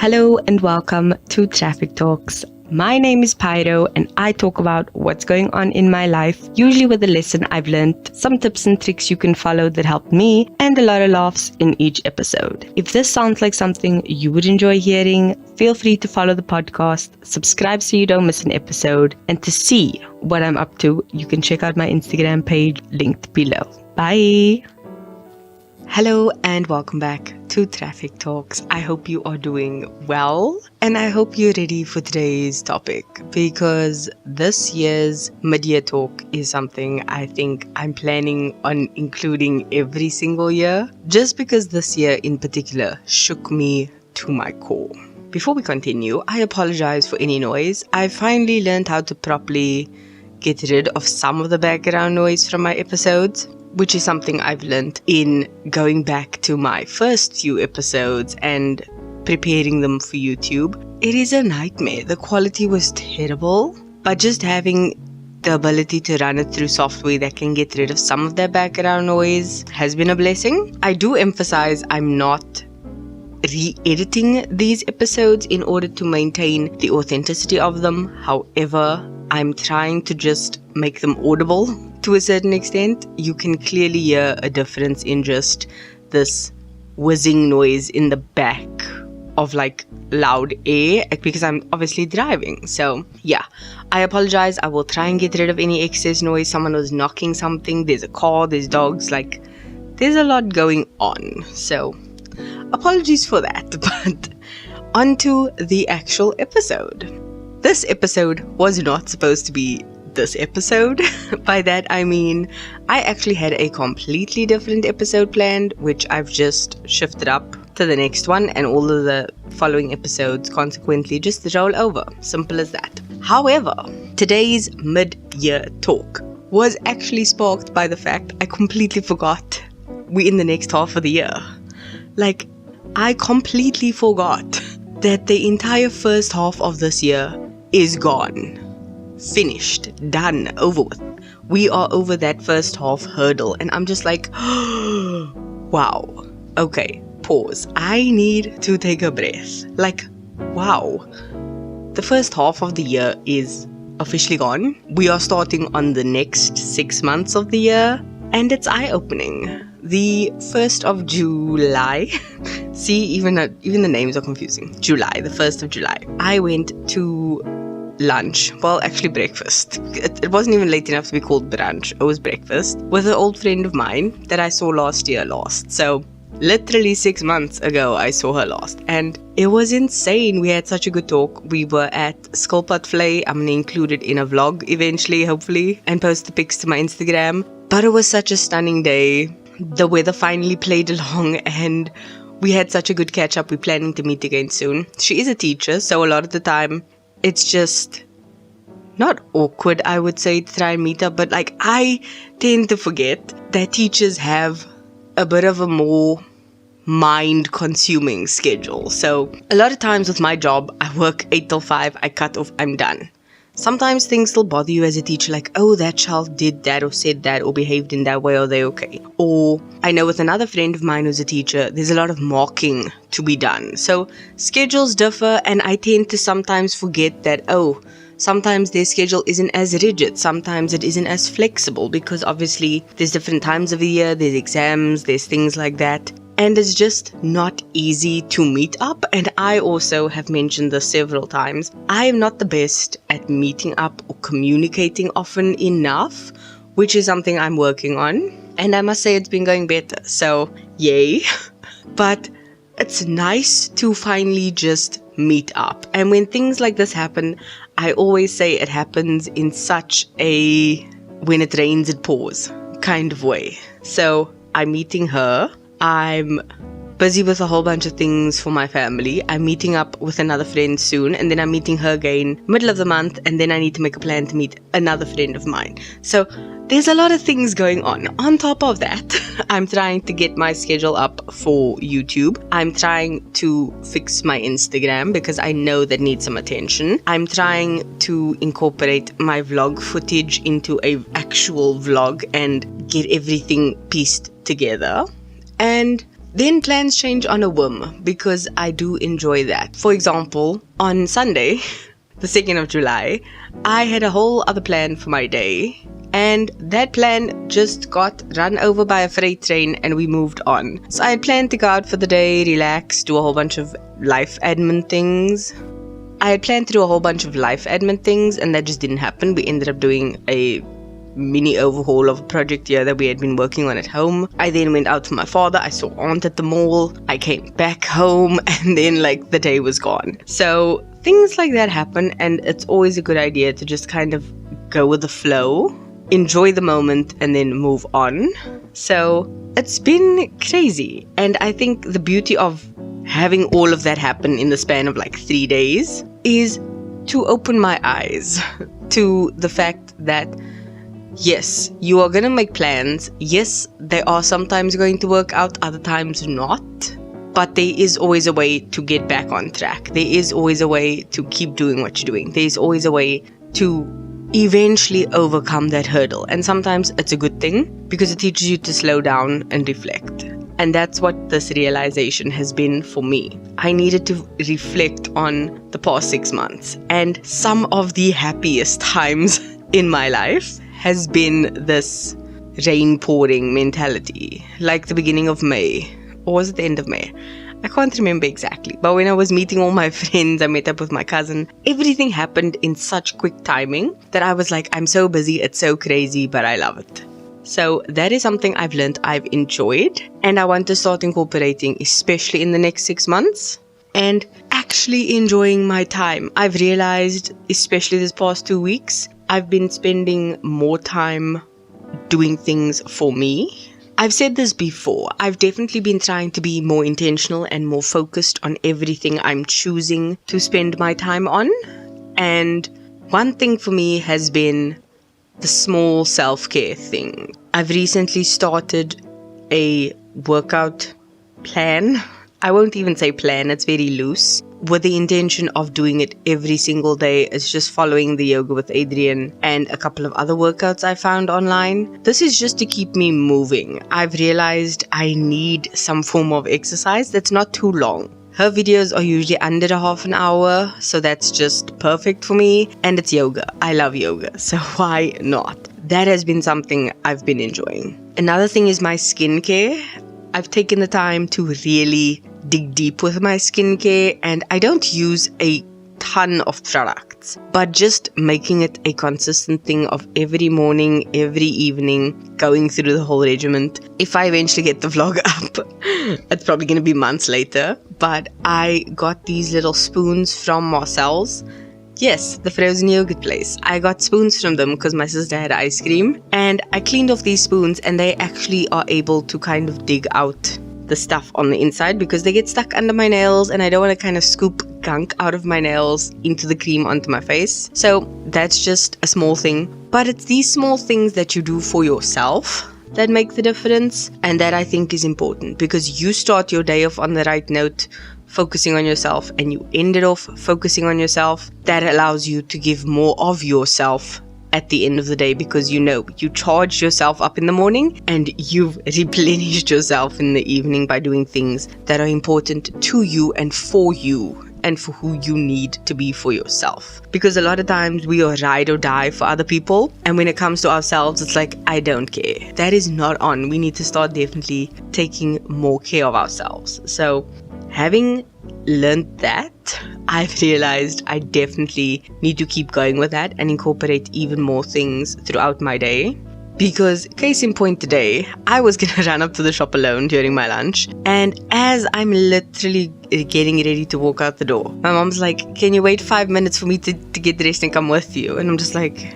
Hello and welcome to Traffic Talks. My name is Pyro and I talk about what's going on in my life, usually with a lesson I've learned, some tips and tricks you can follow that helped me, and a lot of laughs in each episode. If this sounds like something you would enjoy hearing, feel free to follow the podcast, subscribe so you don't miss an episode, and to see what I'm up to, you can check out my Instagram page linked below. Bye! Hello and welcome back to Traffic Talks. I hope you are doing well and I hope you're ready for today's topic because this year's mid-year talk is something I think I'm planning on including every single year, just because this year in particular shook me to my core. Before we continue, I apologize for any noise. I finally learned how to properly get rid of some of the background noise from my episodes, which is something I've learned in going back to my first few episodes and preparing them for YouTube. It is a nightmare. The quality was terrible, but just having the ability to run it through software that can get rid of some of that background noise has been a blessing. I do emphasize I'm not re-editing these episodes in order to maintain the authenticity of them. However, I'm trying to just make them audible to a certain extent. You can clearly hear a difference in just this whizzing noise in the back of like loud air because I'm obviously driving. So yeah, I apologize. I will try and get rid of any excess noise. Someone was knocking something. There's a car, there's dogs, like there's a lot going on. So apologies for that, but on to the actual episode. This episode was not supposed to be this episode. By that I mean I actually had a completely different episode planned, which I've just shifted up to the next one, and all of the following episodes consequently just roll over. Simple as that. However, today's mid-year talk was actually sparked by the fact I completely forgot we're in the next half of the year. Like, I completely forgot that the entire first half of this year is gone. Finished, done, over with. We are over that first half hurdle, and I'm just like, wow. Okay, pause. I need to take a breath. Like, wow. The first half of the year is officially gone. We are starting on the next 6 months of the year, and it's eye-opening. The 1st of July. See, even the names are confusing. July, the 1st of July. I went to lunch, well actually breakfast. It wasn't even late enough to be called brunch. It was breakfast with an old friend of mine that I saw last year. So literally 6 months ago I saw her last, and it was insane. We had such a good talk. We were at Skilpad Flay. I'm gonna include it in a vlog eventually, hopefully, and post the pics to my Instagram. But it was such a stunning day. The weather finally played along and we had such a good catch up. We're planning to meet again soon. She is a teacher, so a lot of the time it's just not awkward, I would say, to try and meet up, but like I tend to forget that teachers have a bit of a more mind-consuming schedule. So a lot of times with my job, I work 8 till 5, I cut off, I'm done. Sometimes things still bother you as a teacher, like, oh, that child did that or said that or behaved in that way, are they okay? Or I know with another friend of mine who's a teacher, there's a lot of marking to be done. So schedules differ, and I tend to sometimes forget that, oh, sometimes their schedule isn't as rigid, sometimes it isn't as flexible, because obviously there's different times of the year, there's exams, there's things like that. And it's just not easy to meet up. And I also have mentioned this several times. I am not the best at meeting up or communicating often enough, which is something I'm working on. And I must say it's been going better. So, yay. But it's nice to finally just meet up. And when things like this happen, I always say it happens in such a when it rains it pours kind of way. So, I'm meeting her. I'm busy with a whole bunch of things for my family. I'm meeting up with another friend soon, and then I'm meeting her again middle of the month, and then I need to make a plan to meet another friend of mine. So there's a lot of things going on. On top of that, I'm trying to get my schedule up for YouTube. I'm trying to fix my Instagram because I know that needs some attention. I'm trying to incorporate my vlog footage into an actual vlog and get everything pieced together. And then plans change on a whim because I do enjoy that. For example, on Sunday, the 2nd of July, I had a whole other plan for my day, and that plan just got run over by a freight train and we moved on. So I had planned to go out for the day, relax, do a whole bunch of life admin things. And that just didn't happen. We ended up doing a mini overhaul of a project here that we had been working on at home. I then went out with my father. I saw aunt at the mall. I came back home, and then the day was gone. So things like that happen, and it's always a good idea to just kind of go with the flow, enjoy the moment, and then move on. So it's been crazy, and I think the beauty of having all of that happen in the span of 3 days is to open my eyes to the fact that yes, you are going to make plans. Yes, they are sometimes going to work out, other times not. But there is always a way to get back on track. There is always a way to keep doing what you're doing. There is always a way to eventually overcome that hurdle. And sometimes it's a good thing because it teaches you to slow down and reflect. And that's what this realization has been for me. I needed to reflect on the past 6 months. And some of the happiest times in my life has been this rain pouring mentality. Like the beginning of May. Or was it the end of May? I can't remember exactly. But when I was meeting all my friends, I met up with my cousin. Everything happened in such quick timing that I was like, I'm so busy, it's so crazy, but I love it. So that is something I've learned, I've enjoyed, and I want to start incorporating, especially in the next 6 months, and actually enjoying my time. I've realized, especially this past 2 weeks, I've been spending more time doing things for me. I've said this before, I've definitely been trying to be more intentional and more focused on everything I'm choosing to spend my time on. And one thing for me has been the small self-care thing. I've recently started a workout plan. I won't even say plan, it's very loose, with the intention of doing it every single day. It's just following the Yoga with Adrian and a couple of other workouts I found online. This is just to keep me moving. I've realized I need some form of exercise that's not too long. Her videos are usually under a half an hour, so that's just perfect for me. And it's yoga. I love yoga, so why not? That has been something I've been enjoying. Another thing is my skincare. I've taken the time to really dig deep with my skincare, and I don't use a ton of products, but just making it a consistent thing of every morning, every evening, going through the whole regimen. If I eventually get the vlog up, it's probably going to be months later, but I got these little spoons from Marcel's. Yes, the frozen yogurt place. I got spoons from them because my sister had ice cream, and I cleaned off these spoons, and they actually are able to kind of dig out the stuff on the inside because they get stuck under my nails, and I don't want to kind of scoop gunk out of my nails into the cream onto my face. So that's just a small thing, but it's these small things that you do for yourself that make the difference, and that I think is important because you start your day off on the right note, focusing on yourself, and you end it off focusing on yourself. That allows you to give more of yourself at the end of the day because you charge yourself up in the morning and you've replenished yourself in the evening by doing things that are important to you and for who you need to be for yourself. Because a lot of times we are ride or die for other people, and when it comes to ourselves, it's like, I don't care. That is not on. We need to start definitely taking more care of ourselves. So having learned that, I've realized I definitely need to keep going with that and incorporate even more things throughout my day. Because, case in point today, I was going to run up to the shop alone during my lunch, and as I'm literally getting ready to walk out the door, my mom's like, can you wait 5 minutes for me to get dressed and come with you? And I'm just like,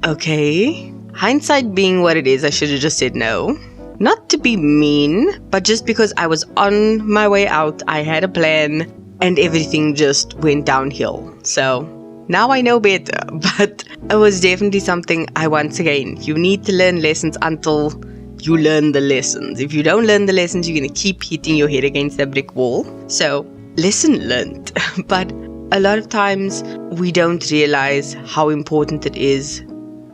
okay. Hindsight being what it is, I should have just said no. Not to be mean, but just because I was on my way out, I had a plan, and everything just went downhill. So now I know better, but it was definitely something you need to learn lessons until you learn the lessons. If you don't learn the lessons, you're going to keep hitting your head against that brick wall. So lesson learned. But a lot of times we don't realize how important it is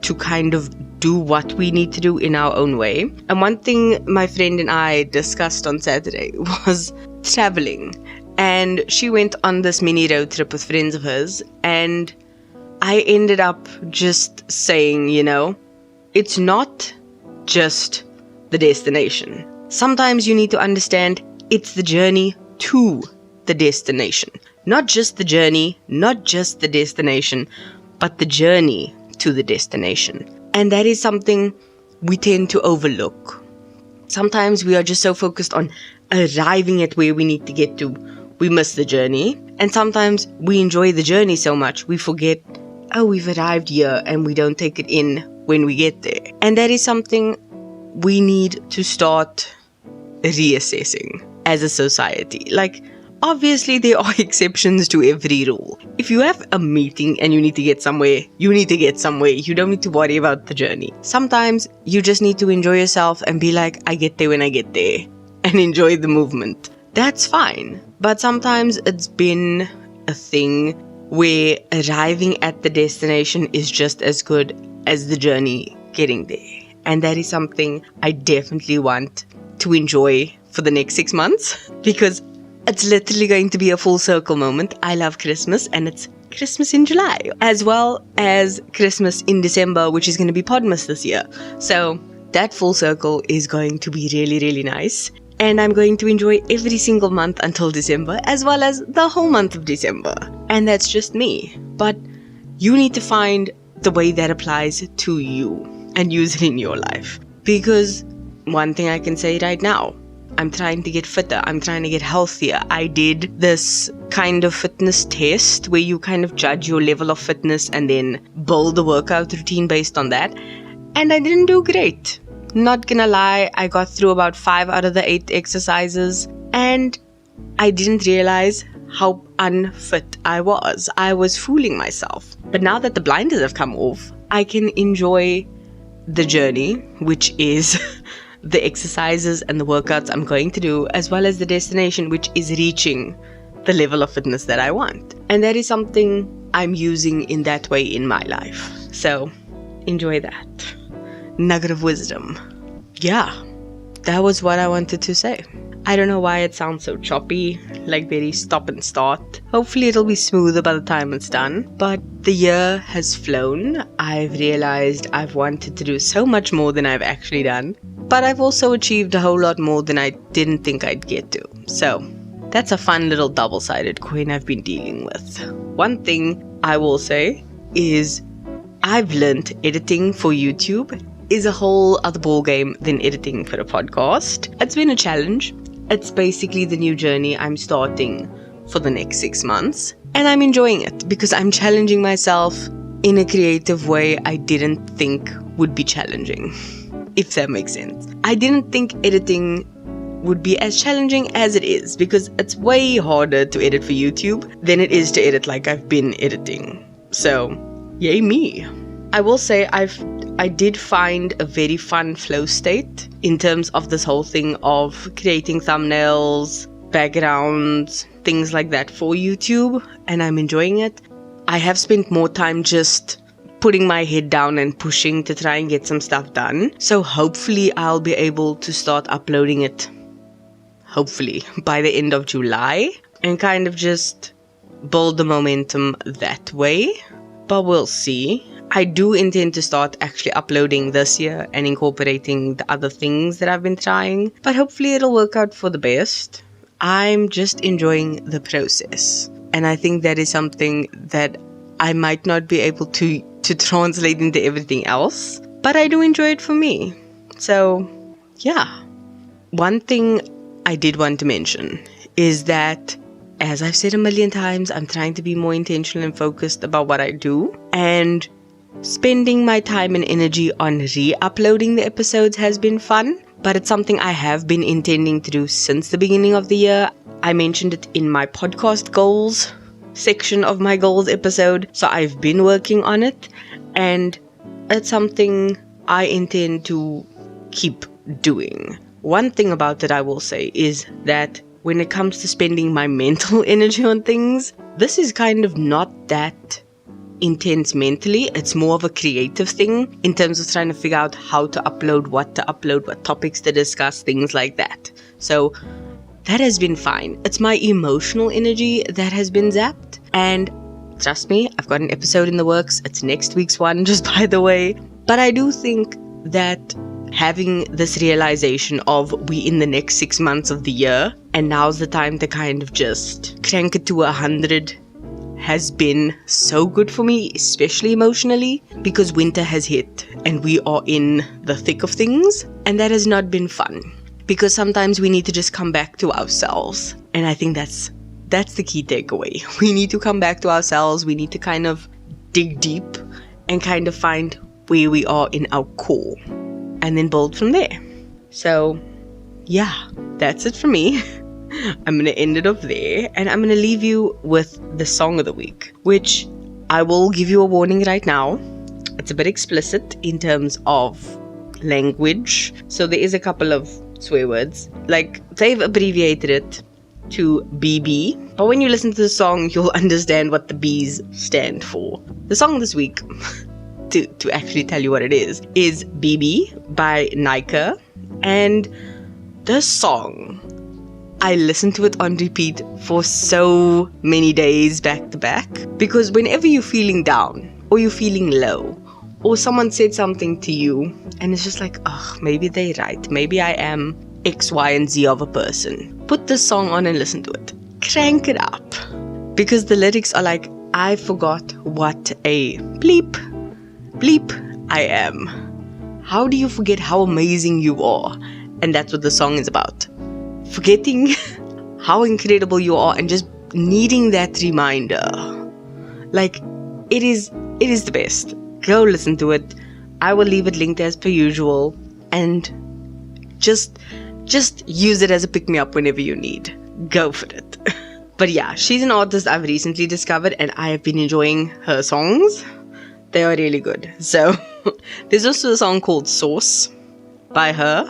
to kind of do what we need to do in our own way. And one thing my friend and I discussed on Saturday was traveling. And she went on this mini road trip with friends of hers, and I ended up just saying, it's not just the destination. Sometimes you need to understand it's the journey to the destination. Not just the journey, not just the destination, but the journey to the destination. And that is something we tend to overlook. Sometimes we are just so focused on arriving at where we need to get to, we miss the journey. And sometimes we enjoy the journey so much, we forget, we've arrived here, and we don't take it in when we get there. And that is something we need to start reassessing as a society. Obviously, there are exceptions to every rule. If you have a meeting and you need to get somewhere, you need to get somewhere. You don't need to worry about the journey. Sometimes you just need to enjoy yourself and be like, I get there when I get there, and enjoy the movement. That's fine. But sometimes it's been a thing where arriving at the destination is just as good as the journey getting there. And that is something I definitely want to enjoy for the next 6 months, because it's literally going to be a full circle moment. I love Christmas, and it's Christmas in July, as well as Christmas in December, which is going to be Podmas this year. So that full circle is going to be really, really nice. And I'm going to enjoy every single month until December, as well as the whole month of December. And that's just me. But you need to find the way that applies to you and use it in your life. Because one thing I can say right now, I'm trying to get fitter. I'm trying to get healthier. I did this kind of fitness test where you kind of judge your level of fitness and then build the workout routine based on that. And I didn't do great. Not gonna lie, I got through about 5 out of the 8 exercises, and I didn't realize how unfit I was. I was fooling myself. But now that the blinders have come off, I can enjoy the journey, which is the exercises and the workouts I'm going to do, as well as the destination, which is reaching the level of fitness that I want. And that is something I'm using in that way in my life. So enjoy that nugget of wisdom. Yeah, that was what I wanted to say. I don't know why it sounds so choppy, like very stop and start. Hopefully it'll be smoother by the time it's done. But the year has flown. I've realized I've wanted to do so much more than I've actually done. But I've also achieved a whole lot more than I didn't think I'd get to. So that's a fun little double-sided coin I've been dealing with. One thing I will say is I've learned editing for YouTube is a whole other ballgame than editing for a podcast. It's been a challenge. It's basically the new journey I'm starting for the next 6 months. And I'm enjoying it because I'm challenging myself in a creative way I didn't think would be challenging, if that makes sense. I didn't think editing would be as challenging as it is, because it's way harder to edit for YouTube than it is to edit like I've been editing. So, yay me. I will say I did find a very fun flow state in terms of this whole thing of creating thumbnails, backgrounds, things like that for YouTube, and I'm enjoying it. I have spent more time just putting my head down and pushing to try and get some stuff done. So hopefully I'll be able to start uploading it, hopefully, by the end of July, and kind of just build the momentum that way. But we'll see. I do intend to start actually uploading this year and incorporating the other things that I've been trying, but hopefully it'll work out for the best. I'm just enjoying the process, and I think that is something that I might not be able to translate into everything else, but I do enjoy it for me. So yeah. One thing I did want to mention is that, as I've said a million times, I'm trying to be more intentional and focused about what I do, and spending my time and energy on re-uploading the episodes has been fun, but it's something I have been intending to do since the beginning of the year. I mentioned it in my podcast goals section of my goals episode, so I've been working on it, and it's something I intend to keep doing. One thing about it I will say is that when it comes to spending my mental energy on things, this is kind of not that intense mentally. It's more of a creative thing in terms of trying to figure out how to upload, what topics to discuss, things like that. So that has been fine. It's my emotional energy that has been zapped. And trust me, I've got an episode in the works. It's next week's one, just by the way. But I do think that having this realization of we in the next 6 months of the year, and now's the time to kind of just crank it to 100, has been so good for me, especially emotionally, because winter has hit and we are in the thick of things, and that has not been fun, because sometimes we need to just come back to ourselves. And I think that's the key takeaway. We need to come back to ourselves. We need to kind of dig deep and kind of find where we are in our core and then build from there. So yeah, that's it for me. I'm going to end it off there, and I'm going to leave you with the song of the week, which I will give you a warning right now. It's a bit explicit in terms of language. So there is a couple of swear words. Like, they've abbreviated it to BB. But when you listen to the song, you'll understand what the B's stand for. The song this week, to actually tell you what it is BB by Nika. And this song, I listened to it on repeat for so many days back to back, because whenever you're feeling down or you're feeling low, or someone said something to you and it's just like, oh, maybe they're right, maybe I am X, Y, and Z of a person, put this song on and listen to it. Crank it up, because the lyrics are like, I forgot what a bleep I am. How do you forget how amazing you are? And that's what the song is about. Forgetting how incredible you are and just needing that reminder. Like, it is the best. Go listen to it. I will leave it linked as per usual, and just use it as a pick-me-up whenever you need. Go for it. But yeah, she's an artist I've recently discovered, and I have been enjoying her songs. They are really good. So there's also a song called Sauce by her.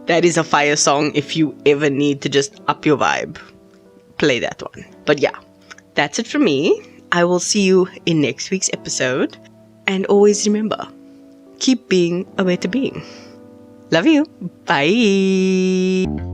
That is a fire song. If you ever need to just up your vibe, play that one. But yeah, that's it from me. I will see you in next week's episode. And always remember, keep being a better being. Love you. Bye.